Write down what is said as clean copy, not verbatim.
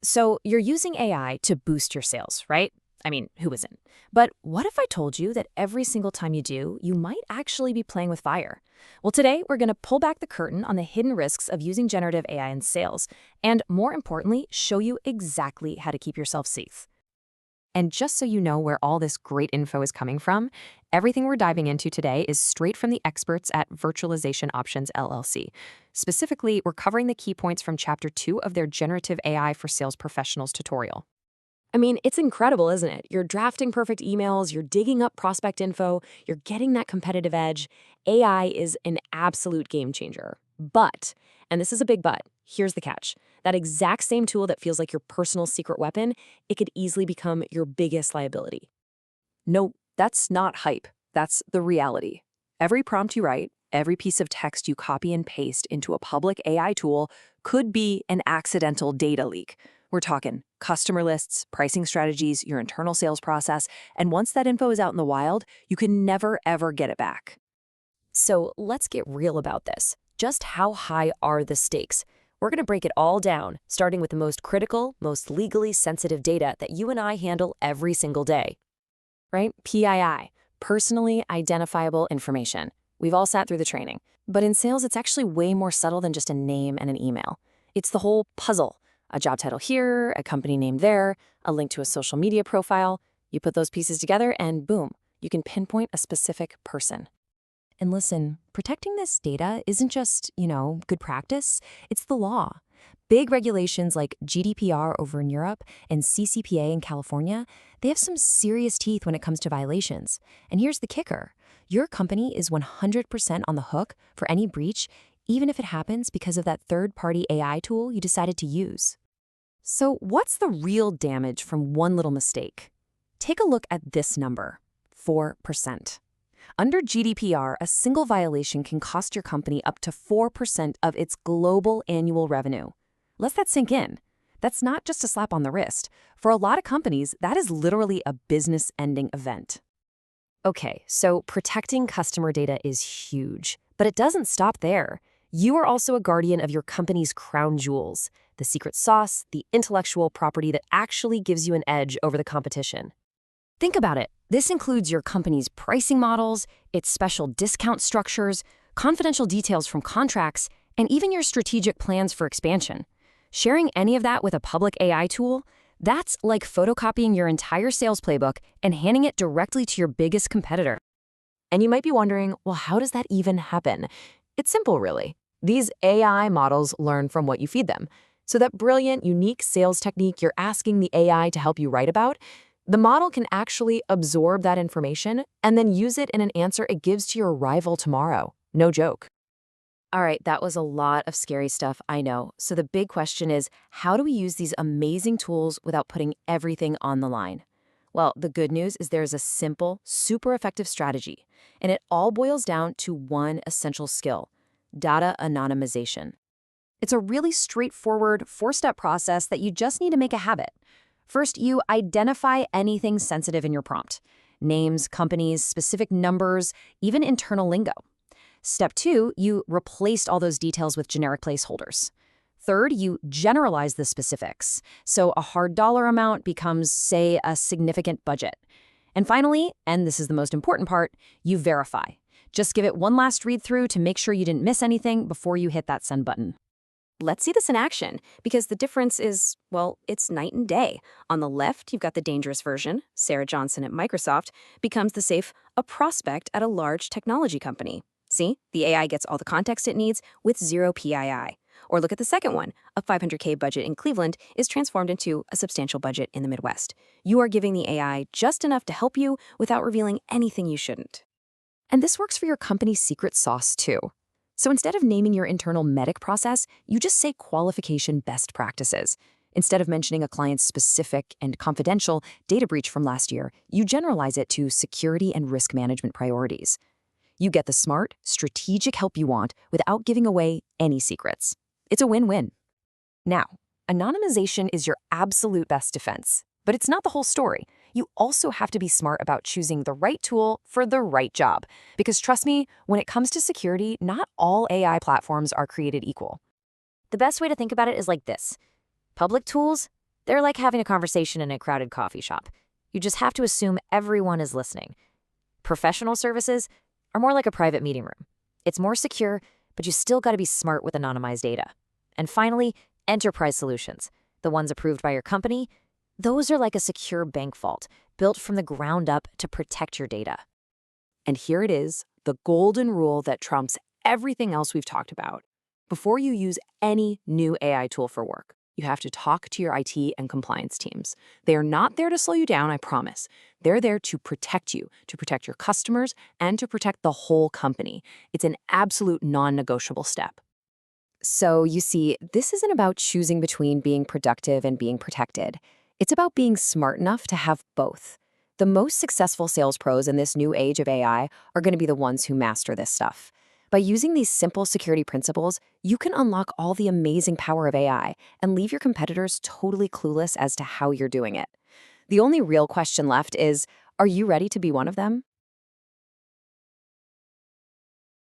So you're using AI to boost your sales, right? I mean, who isn't? But what if I told you that every single time you do, you might actually be playing with fire? Well, today we're going to pull back the curtain on the hidden risks of using generative AI in sales, and more importantly, show you exactly how to keep yourself safe. And just so you know where all this great info is coming from, everything we're diving into today is straight from the experts at Virtualization Options LLC. Specifically, we're covering the key points from Chapter 2 of their Generative AI for Sales Professionals tutorial. I mean, it's incredible, isn't it? You're drafting perfect emails, you're digging up prospect info, you're getting that competitive edge. AI is an absolute game changer. But, and this is a big but, here's the catch. That exact same tool that feels like your personal secret weapon, it could easily become your biggest liability. No, that's not hype. That's the reality. Every prompt you write, every piece of text you copy and paste into a public AI tool could be an accidental data leak. We're talking customer lists, pricing strategies, your internal sales process, and once that info is out in the wild, you can never, ever get it back. So let's get real about this. Just how high are the stakes? We're going to break it all down, starting with the most critical, most legally sensitive data that you and I handle every single day. Right? PII, personally identifiable information. We've all sat through the training. But in sales, it's actually way more subtle than just a name and an email. It's the whole puzzle. A job title here, a company name there, a link to a social media profile. You put those pieces together and boom, you can pinpoint a specific person. And listen, protecting this data isn't just, good practice, it's the law. Big regulations like GDPR over in Europe and CCPA in California, they have some serious teeth when it comes to violations. And here's the kicker. Your company is 100% on the hook for any breach, even if it happens because of that third-party AI tool you decided to use. So what's the real damage from one little mistake? Take a look at this number, 4%. Under GDPR, a single violation can cost your company up to 4% of its global annual revenue. Let that sink in. That's not just a slap on the wrist. For a lot of companies, that is literally a business-ending event. Okay, so protecting customer data is huge, but it doesn't stop there. You are also a guardian of your company's crown jewels, the secret sauce, the intellectual property that actually gives you an edge over the competition. Think about it. This includes your company's pricing models, its special discount structures, confidential details from contracts, and even your strategic plans for expansion. Sharing any of that with a public AI tool, that's like photocopying your entire sales playbook and handing it directly to your biggest competitor. And you might be wondering, well, how does that even happen? It's simple, really. These AI models learn from what you feed them. So that brilliant, unique sales technique you're asking the AI to help you write about, the model can actually absorb that information and then use it in an answer it gives to your rival tomorrow. No joke. All right, that was a lot of scary stuff, I know. So the big question is, how do we use these amazing tools without putting everything on the line? Well, the good news is there's a simple, super effective strategy, and it all boils down to one essential skill: data anonymization. It's a really straightforward, four-step process that you just need to make a habit. First, you identify anything sensitive in your prompt: names, companies, specific numbers, even internal lingo. Step 2, you replaced all those details with generic placeholders. Third, you generalize the specifics. So a hard dollar amount becomes, say, a significant budget. And finally, and this is the most important part, you verify. Just give it one last read through to make sure you didn't miss anything before you hit that send button. Let's see this in action, because the difference is, well, it's night and day. On the left, you've got the dangerous version. Sarah Johnson at Microsoft becomes the safe, a prospect at a large technology company. See, the AI gets all the context it needs with zero PII. Or look at the second one. A $500K budget in Cleveland is transformed into a substantial budget in the Midwest. You are giving the AI just enough to help you without revealing anything you shouldn't. And this works for your company's secret sauce, too. So instead of naming your internal MEDDIC process, you just say qualification best practices. Instead of mentioning a client's specific and confidential data breach from last year, you generalize it to security and risk management priorities. You get the smart, strategic help you want without giving away any secrets. It's a win-win. Now, anonymization is your absolute best defense, but it's not the whole story. You also have to be smart about choosing the right tool for the right job. Because trust me, when it comes to security, not all AI platforms are created equal. The best way to think about it is like this. Public tools, They're like having a conversation in a crowded coffee shop. You just have to assume everyone is listening. Professional services are more like a private meeting room. It's more secure, but you still got to be smart with anonymized data. And finally, enterprise solutions, the ones approved by your company, those are like a secure bank vault built from the ground up to protect your data. And here it is, the golden rule that trumps everything else we've talked about. Before you use any new AI tool for work, you have to talk to your IT and compliance teams. They are not there to slow you down, I promise. They're there to protect you, to protect your customers, and to protect the whole company. It's an absolute non-negotiable step. So you see, this isn't about choosing between being productive and being protected. It's about being smart enough to have both. The most successful sales pros in this new age of AI are going to be the ones who master this stuff. By using these simple security principles, you can unlock all the amazing power of AI and leave your competitors totally clueless as to how you're doing it. The only real question left is, are you ready to be one of them?